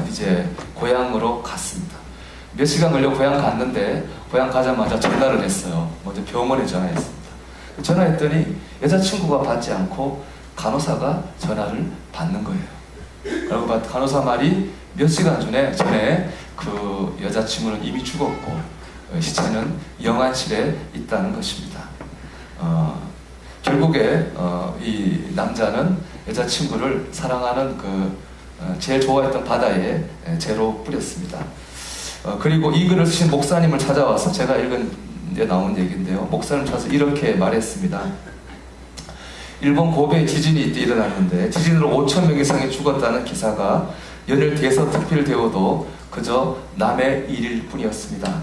이제 고향으로 갔습니다. 몇 시간 걸려 고향 갔는데 고향 가자마자 전화를 했어요. 먼저 병원에 전화했습니다. 전화했더니 여자친구가 받지 않고 간호사가 전화를 받는 거예요. 그리고 간호사 말이 몇 시간 전에 그 여자친구는 이미 죽었고 시체는 영안실에 있다는 것입니다. 결국에 이 남자는 여자친구를 사랑하는 제일 좋아했던 바다에 재로 뿌렸습니다. 그리고 이 글을 쓰신 목사님을 찾아와서 제가 읽은 데 나온 얘기인데요. 목사님 찾아서 이렇게 말했습니다. 일본 고베에 지진이 이때 일어났는데 지진으로 5,000명 이상이 죽었다는 기사가 연일 대서특필되어도 그저 남의 일일 뿐이었습니다.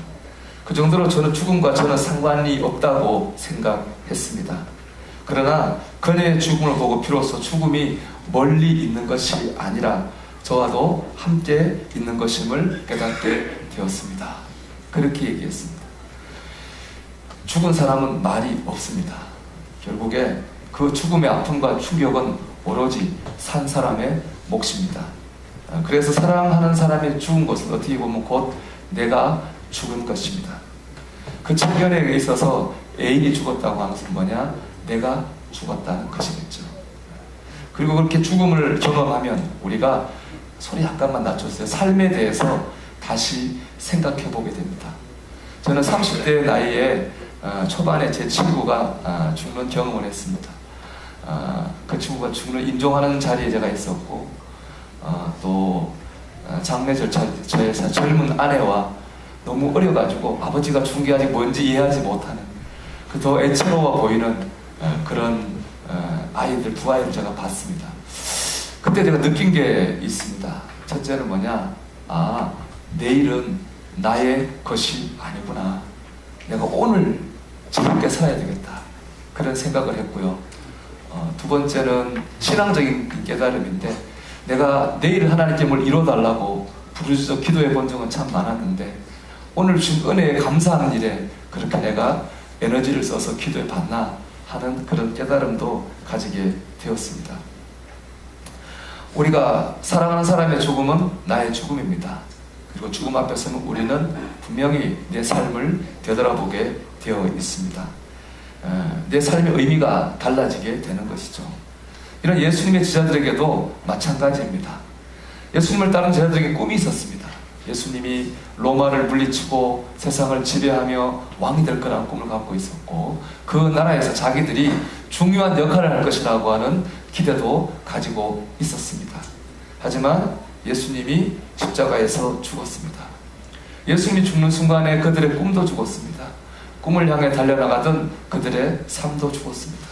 그 정도로 저는 죽음과 저는 상관이 없다고 생각했습니다. 그러나 그녀의 죽음을 보고 비로소 죽음이 멀리 있는 것이 아니라 저와도 함께 있는 것임을 깨닫게 되었습니다. 그렇게 얘기했습니다. 죽은 사람은 말이 없습니다. 결국에 그 죽음의 아픔과 충격은 오로지 산 사람의 몫입니다. 그래서 사랑하는 사람이 죽은 것은 어떻게 보면 곧 내가 죽은 것입니다. 그 청년에 있어서 애인이 죽었다고 하는 것은 뭐냐? 내가 죽었다는 것이겠죠. 그리고 그렇게 죽음을 경험하면 우리가 소리 약간만 낮췄어요. 삶에 대해서 다시 생각해 보게 됩니다. 저는 30대 나이에 초반에 제 친구가 죽는 경험을 했습니다. 그 친구가 죽는 인종하는 자리에 제가 있었고 또 장례 절차에서 젊은 아내와 너무 어려가지고 아버지가 죽은 게 아직 뭔지 이해하지 못하는 그 더 애처로워 보이는 그런 아이들 두 아이를 제가 봤습니다. 그때 제가 느낀 게 있습니다. 첫째는 뭐냐? 내일은 나의 것이 아니구나. 내가 오늘 즐겁게 살아야 되겠다. 그런 생각을 했고요. 두 번째는 신앙적인 깨달음인데 내가 내일 하나님께 뭘 이뤄달라고 부르짖어 기도해 본 적은 참 많았는데 오늘 주신 은혜에 감사하는 일에 그렇게 내가 에너지를 써서 기도해 봤나 하는 그런 깨달음도 가지게 되었습니다. 우리가 사랑하는 사람의 죽음은 나의 죽음입니다. 그리고 죽음 앞에서는 우리는 분명히 내 삶을 되돌아보게 되어 있습니다. 내 삶의 의미가 달라지게 되는 것이죠. 이런 예수님의 제자들에게도 마찬가지입니다. 예수님을 따른 제자들에게 꿈이 있었습니다. 예수님이 로마를 물리치고 세상을 지배하며 왕이 될 거라는 꿈을 갖고 있었고 그 나라에서 자기들이 중요한 역할을 할 것이라고 하는 기대도 가지고 있었습니다. 하지만 예수님이 십자가에서 죽었습니다. 예수님이 죽는 순간에 그들의 꿈도 죽었습니다. 꿈을 향해 달려나가던 그들의 삶도 죽었습니다.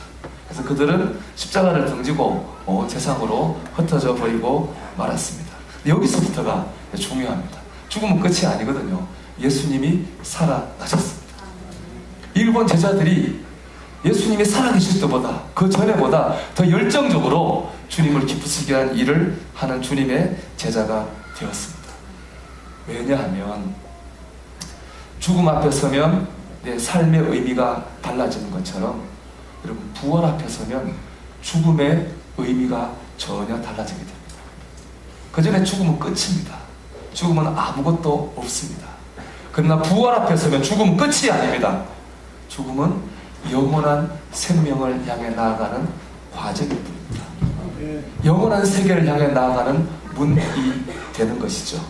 그래서 그들은 십자가를 등지고 세상으로 흩어져 버리고 말았습니다. 여기서부터가 중요합니다. 죽음은 끝이 아니거든요. 예수님이 살아나셨습니다. 일본 제자들이 예수님이 살아계실 때보다 그 전에보다 더 열정적으로 주님을 기쁘시게 한 일을 하는 주님의 제자가 되었습니다. 왜냐하면 죽음 앞에 서면 내 삶의 의미가 달라지는 것처럼 여러분 부활 앞에 서면 죽음의 의미가 전혀 달라지게 됩니다. 그 전에 죽음은 끝입니다. 죽음은 아무것도 없습니다. 그러나 부활 앞에 서면 죽음은 끝이 아닙니다. 죽음은 영원한 생명을 향해 나아가는 과정일 뿐입니다. 영원한 세계를 향해 나아가는 문이 되는 것이죠.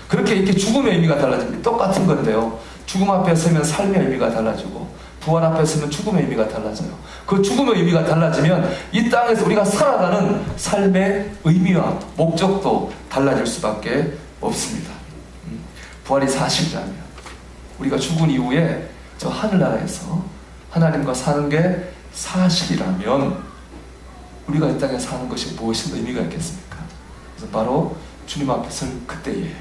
그렇게 이렇게 죽음의 의미가 달라집니다. 똑같은 건데요. 죽음 앞에 서면 삶의 의미가 달라지고 부활 앞에 서면 죽음의 의미가 달라져요. 그 죽음의 의미가 달라지면 이 땅에서 우리가 살아가는 삶의 의미와 목적도 달라질 수밖에 없습니다. 부활이 사실이라면 우리가 죽은 이후에 저 하늘나라에서 하나님과 사는 게 사실이라면 우리가 이 땅에 사는 것이 무엇인 의미가 있겠습니까? 그래서 바로 주님 앞에 설 그때에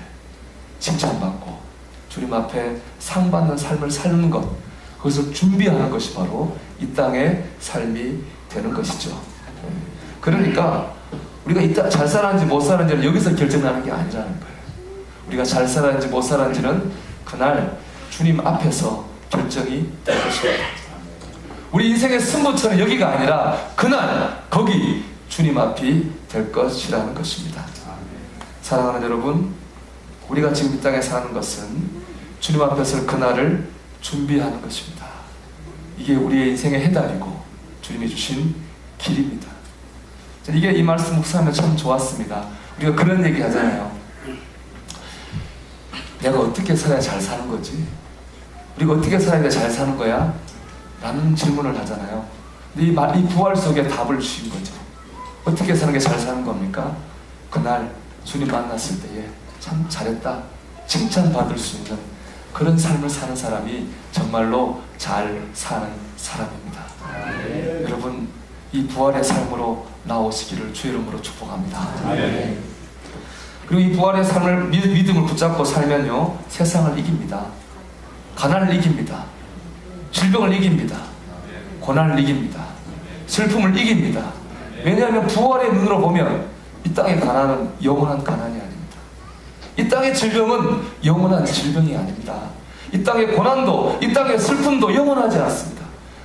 칭찬받고 주님 앞에 상 받는 삶을 사는 것, 그것을 준비하는 것이 바로 이 땅의 삶이 되는 것이죠. 그러니까 우리가 이 땅 잘 살았는지 못 살았는지는 여기서 결정나는 게 아니라는 거예요. 우리가 잘 살았는지 못 살았는지는 그날 주님 앞에서 결정이 될 것입니다. 우리 인생의 승부처는 여기가 아니라 그날 거기 주님 앞이 될 것이라는 것입니다. 사랑하는 여러분, 우리가 지금 이 땅에 사는 것은 주님 앞에 설 그날을 준비하는 것입니다. 이게 우리의 인생의 해답이고 주님이 주신 길입니다. 이게 이 말씀 묵상하면 참 좋았습니다. 우리가 그런 얘기 하잖아요. 내가 어떻게 살아야 잘 사는 거지? 우리가 어떻게 살아야 잘 사는 거야? 라는 질문을 하잖아요. 근데 이 부활 속에 답을 주신 거죠. 어떻게 사는 게 잘 사는 겁니까? 그날 주님 만났을 때에 참 잘했다 칭찬받을 수 있는 그런 삶을 사는 사람이 정말로 잘 사는 사람입니다. 여러분, 이 부활의 삶으로 나오시기를 주의 이름으로 축복합니다. 그리고 이 부활의 삶을 믿음을 붙잡고 살면요, 세상을 이깁니다. 가난을 이깁니다. 질병을 이깁니다. 고난을 이깁니다. 슬픔을 이깁니다. 왜냐하면 부활의 눈으로 보면 이 땅의 가난은 영원한 가난이 아닙니다. 이 땅의 질병은 영원한 질병이 아닙니다. 이 땅의 고난도, 이 땅의 슬픔도 영원하지 않습니다.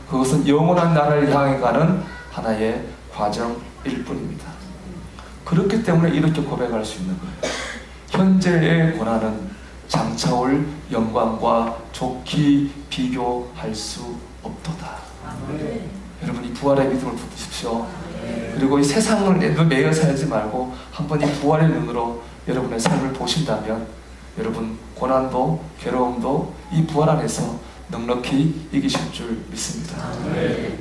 그것은 영원한 나라를 향해 가는 하나의 과정일 뿐입니다. 그렇기 때문에 이렇게 고백할 수 있는 거예요. 현재의 고난은 장차올 영광과 좋게 비교할 수 없도다. 여러분, 이 부활의 믿음을 붙드십시오. 그리고 이 세상을 매여 살지 말고 한번 이 부활의 눈으로 여러분의 삶을 보신다면 여러분 고난도 괴로움도 이 부활 안에서 넉넉히 이기실 줄 믿습니다.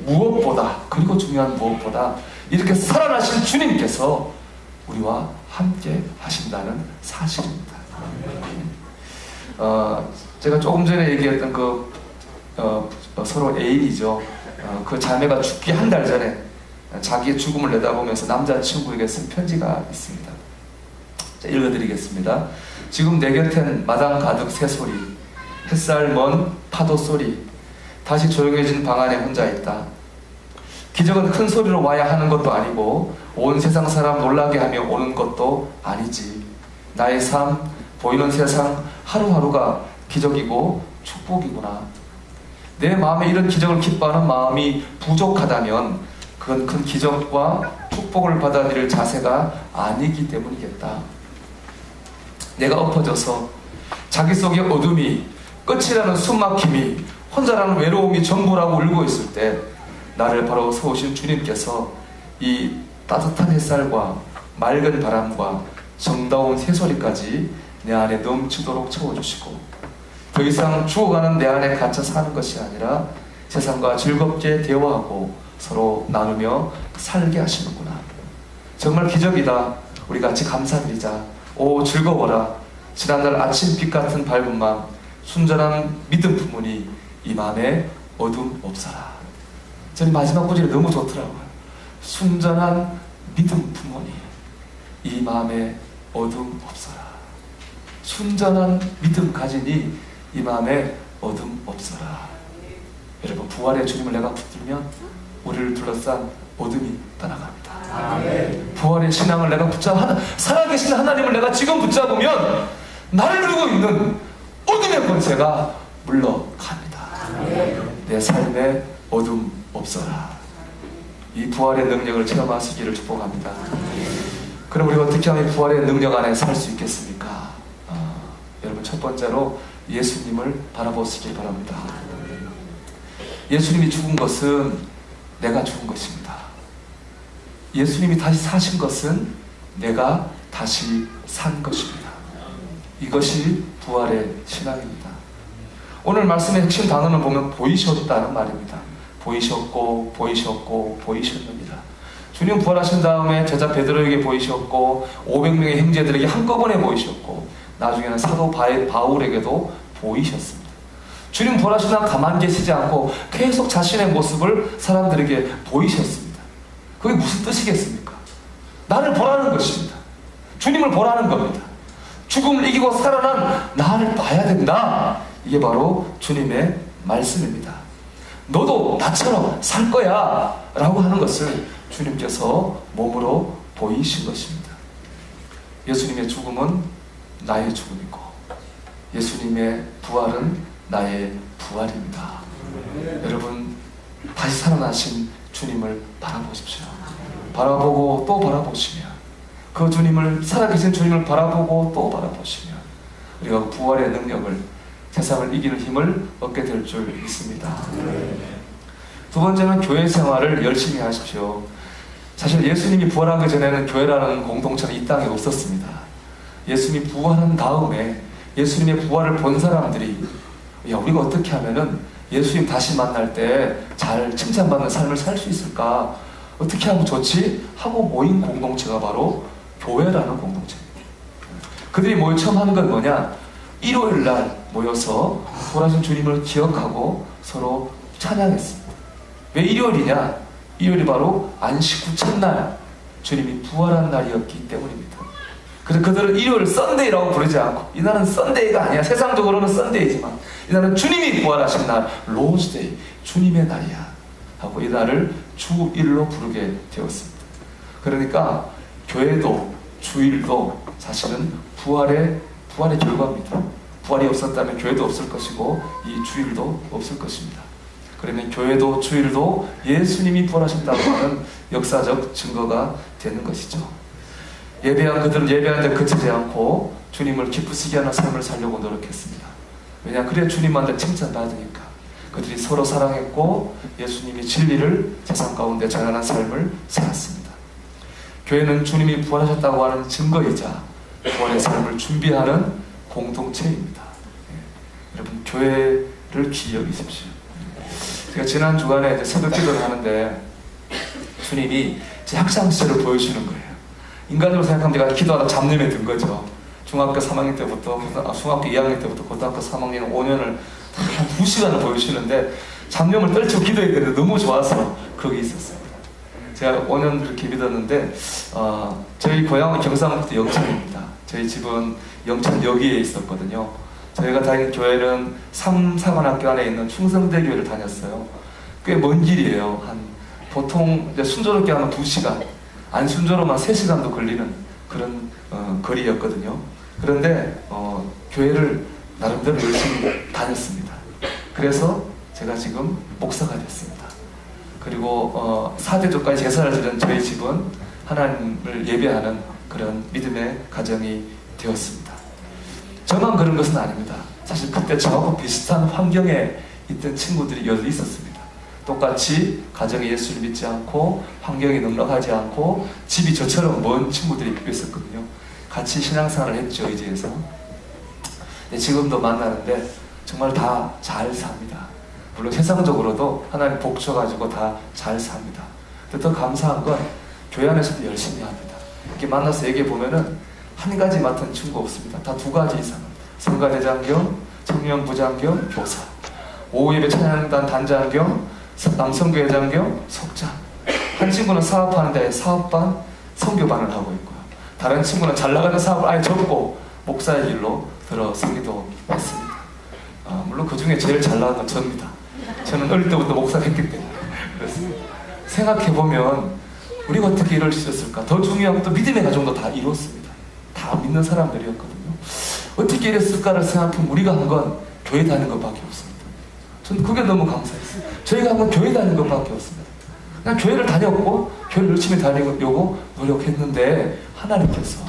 무엇보다, 그리고 중요한 무엇보다 이렇게 살아나신 주님께서 우리와 함께 하신다는 사실입니다. 제가 조금 전에 얘기했던 서로 애인이죠. 그 자매가 죽기 한 달 전에 자기의 죽음을 내다보면서 남자친구에게 쓴 편지가 있습니다. 자, 읽어드리겠습니다. 지금 내 곁엔 마당 가득 새소리, 햇살 먼 파도 소리, 다시 조용해진 방 안에 혼자 있다. 기적은 큰 소리로 와야 하는 것도 아니고 온 세상 사람 놀라게 하며 오는 것도 아니지. 나의 삶, 보이는 세상 하루하루가 기적이고 축복이구나. 내 마음에 이런 기적을 기뻐하는 마음이 부족하다면 그건 큰 기적과 축복을 받아들일 자세가 아니기 때문이겠다. 내가 엎어져서 자기 속의 어둠이, 끝이라는 숨막힘이, 혼자라는 외로움이 전부라고 울고 있을 때 나를 바로 세우신 주님께서 이 따뜻한 햇살과 맑은 바람과 정다운 새소리까지 내 안에 넘치도록 채워주시고 더 이상 죽어가는 내 안에 갇혀 사는 것이 아니라 세상과 즐겁게 대화하고 서로 나누며 살게 하시는구나. 정말 기적이다. 우리 같이 감사드리자. 오, 즐거워라. 지난날 아침 빛 같은 밝은 마음, 순전한 믿음 부모니 이 마음에 어둠 없어라. 저는 마지막 구절이 너무 좋더라고요. 순전한 믿음 부모니 이 마음에 어둠 없어라. 순전한 믿음 가지니 이 마음에 어둠 없어라. 여러분, 부활의 주님을 내가 붙들면 우리를 둘러싼 어둠이 떠나갑니다. 부활의 신앙을 내가 살아계신 하나님을 내가 지금 붙잡으면 나를 누르고 있는 어둠의 권세가 물러갑니다. 내 삶에 어둠 없어라. 이 부활의 능력을 체험하시기를 축복합니다. 그럼 우리가 어떻게 하면 부활의 능력 안에 살 수 있겠습니까? 여러분, 첫 번째로 예수님을 바라보시길 바랍니다. 예수님이 죽은 것은 내가 죽은 것입니다. 예수님이 다시 사신 것은 내가 다시 산 것입니다. 이것이 부활의 신앙입니다. 오늘 말씀의 핵심 단어는 보면 보이셨다는 말입니다. 보이셨고 보이셨고 보이셨느니라. 주님 부활하신 다음에 제자 베드로에게 보이셨고 500명의 형제들에게 한꺼번에 보이셨고 나중에는 사도 바울에게도 보이셨습니다. 주님 부활하신 다음 가만히 계시지 않고 계속 자신의 모습을 사람들에게 보이셨습니다. 그게 무슨 뜻이겠습니까? 나를 보라는 것입니다. 주님을 보라는 겁니다. 죽음을 이기고 살아난 나를 봐야 된다. 이게 바로 주님의 말씀입니다. 너도 나처럼 살 거야 라고 하는 것을 주님께서 몸으로 보이신 것입니다. 예수님의 죽음은 나의 죽음이고 예수님의 부활은 나의 부활입니다. 여러분, 다시 살아나신 주님을 바라보십시오. 바라보고 또 바라보시면 그 주님을, 살아계신 주님을 바라보고 또 바라보시면 우리가 부활의 능력을, 세상을 이기는 힘을 얻게 될 줄 믿습니다. 두 번째는 교회 생활을 열심히 하십시오. 사실 예수님이 부활하기 전에는 교회라는 공동체는 이 땅에 없었습니다. 예수님이 부활한 다음에 예수님의 부활을 본 사람들이, 야, 우리가 어떻게 하면은 예수님 다시 만날 때 잘 칭찬받는 삶을 살 수 있을까? 어떻게 하면 좋지? 하고 모인 공동체가 바로 교회라는 공동체입니다. 그들이 모여 처음 하는 건 뭐냐? 일요일 날 모여서 부활하신 주님을 기억하고 서로 찬양했습니다. 왜 일요일이냐? 일요일이 바로 안식 후 첫날 주님이 부활한 날이었기 때문입니다. 그래서 그들은 일요일을 썬데이라고 부르지 않고, 이날은 썬데이가 아니야. 세상적으로는 썬데이지만 이날은 주님이 부활하신 날, 로즈데이, 주님의 날이야 하고 이날을 주일로 부르게 되었습니다. 그러니까 교회도 주일도 사실은 부활의 결과입니다. 부활이 없었다면 교회도 없을 것이고 이 주일도 없을 것입니다. 그러면 교회도 주일도 예수님이 부활하셨다고 하는 역사적 증거가 되는 것이죠. 예배한 그들은 예배하는 데 그치지 않고 주님을 기쁘시게 하는 삶을 살려고 노력했습니다. 왜냐? 그래야 주님한테 칭찬받으니까. 그들이 서로 사랑했고 예수님이 진리를 세상 가운데 전하는 삶을 살았습니다. 교회는 주님이 부활하셨다고 하는 증거이자 부활의 삶을 준비하는 공동체입니다. 여러분, 교회를 귀히 여기십시오. 제가 지난 주간에 이제 새벽 기도를 하는데 주님이 제 학창 시절을 보여주시는 거예요. 인간으로 생각하면 제가 기도하다 잡념에 든 거죠. 중학교 3학년 때부터, 중학교 2학년 때부터 고등학교 3학년 5년을 한 2시간을 보여주시는데 잡념을 떨치고 기도해야 되는데 너무 좋아서 거기 있었습니다. 제가 5년 이렇게 믿었는데 저희 고향은 경상북도 영천입니다. 저희 집은 영천여기에 있었거든요. 저희가 다니는 교회는 삼사관학교 안에 있는 충성대교회를 다녔어요. 꽤 먼 길이에요. 보통 이제 순조롭게 하면 2시간, 안 순조로만 3시간도 걸리는 그런 거리였거든요. 그런데 교회를 나름대로 열심히 다녔습니다. 그래서 제가 지금 목사가 됐습니다. 그리고 4대조까지 제사를 드린 저희 집은 하나님을 예배하는 그런 믿음의 가정이 되었습니다. 저만 그런 것은 아닙니다. 사실 그때 저하고 비슷한 환경에 있던 친구들이 여러 있었습니다. 똑같이 가정에 예수를 믿지 않고 환경이 넉넉하지 않고 집이 저처럼 먼 친구들이 있었거든요. 같이 신앙생활을 했죠, 이제에서. 지금도 만나는데 정말 다 잘 삽니다. 물론 세상적으로도 하나님 복 줘가지고 다 잘 삽니다. 근데 더 감사한 건 교회 안에서도 열심히 합니다. 이렇게 만나서 얘기해 보면은 한 가지 맡은 친구 없습니다. 다 2가지 이상. 성가대장 겸 청년부장 겸 교사, 오후 예배 찬양단 단장 겸 남성교회장 겸 속장. 한 친구는 사업하는데 사업반, 선교반을 하고 있고요. 다른 친구는 잘 나가는 사업을 아예 접고 목사의 길로 들어서기도 했습니다. 물론 그 중에 제일 잘 나간 건 저입니다. 저는 어릴 때부터 목사를 했기 때문에 그렇습니다. 생각해보면 우리가 어떻게 이럴 수 있었을까? 더 중요한 것도 믿음의 가정도 다 이뤘습니다. 다 믿는 사람들이었거든요. 어떻게 이랬을까를 생각하면 우리가 한 건 교회 다니는 것밖에 없습니다. 저는 그게 너무 감사했어요. 저희가 한 건 교회 다니는 것밖에 없습니다. 그냥 교회를 다녔고 교회를 열심히 다니려고 노력했는데 하나님께서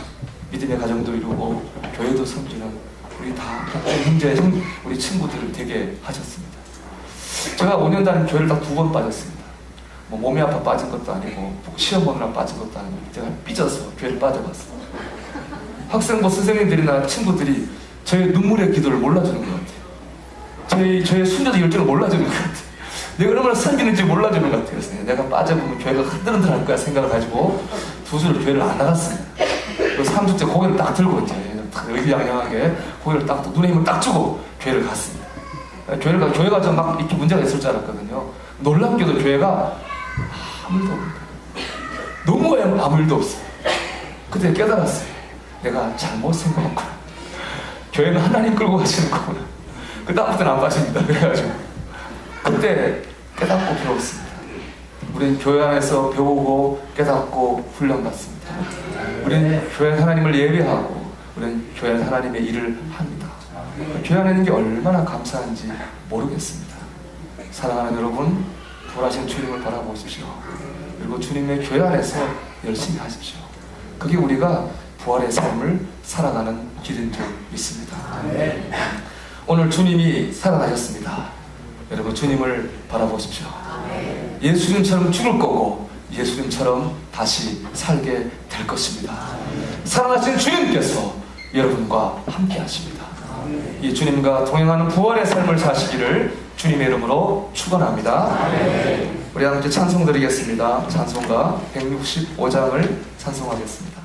믿음의 가정도 이루고 교회도 섬기는 우리 다 형제, 우리 친구들을 되게 하셨습니다. 제가 5년 다닌 교회를 딱 2번 빠졌습니다. 뭐 몸이 아파 빠진 것도 아니고 시험 보느라 빠진 것도 아니고 제가 삐져서 교회를 빠져봤어요. 학생부 선생님들이나 친구들이 저의 눈물의 기도를 몰라주는 것 같아요. 저의 순전한 열정을 몰라주는 것 같아요. 내가 얼마나 섬기는지 몰라주는 것 같아요. 그래서 내가 빠져보면 교회가 흔들흔들할 거야 생각을 가지고 2주를 교회를 안 나갔습니다. 그래서 3주째 고개를 딱 들고 이제 의기양양하게 고개를 딱 눈에 힘을 딱 주고 교회를 갔습니다. 교회가 좀 막 이렇게 문제가 있을 줄 알았거든요. 놀랍게도 교회가 아무 일도 없는 거예요. 너무 아무 일도 없어요. 그때 깨달았어요. 내가 잘못 생각했구나. 교회는 하나님 끌고 가시는 거구나. 그 다음부터는 안 빠집니다. 그래가지고 그때 깨닫고 배웠습니다. 우리는 교회 안에서 배우고 깨닫고 훈련받습니다. 우리는 교회 하나님을 예배하고 우리는 교회 하나님의 일을 합니다. 교회 안에 있는 게 얼마나 감사한지 모르겠습니다. 사랑하는 여러분, 부활하신 주님을 바라보십시오. 그리고 주님의 교회 안에서 열심히 하십시오. 그게 우리가 부활의 삶을 살아가는 길인 줄 믿습니다. 오늘 주님이 살아나셨습니다. 여러분 주님을 바라보십시오. 예수님처럼 죽을 거고 예수님처럼 다시 살게 될 것입니다. 살아나신 주님께서 여러분과 함께 하십니다. 이 주님과 동행하는 부활의 삶을 사시기를 주님의 이름으로 축원합니다. 우리 함께 찬송 드리겠습니다. 찬송가 165장을 찬송하겠습니다.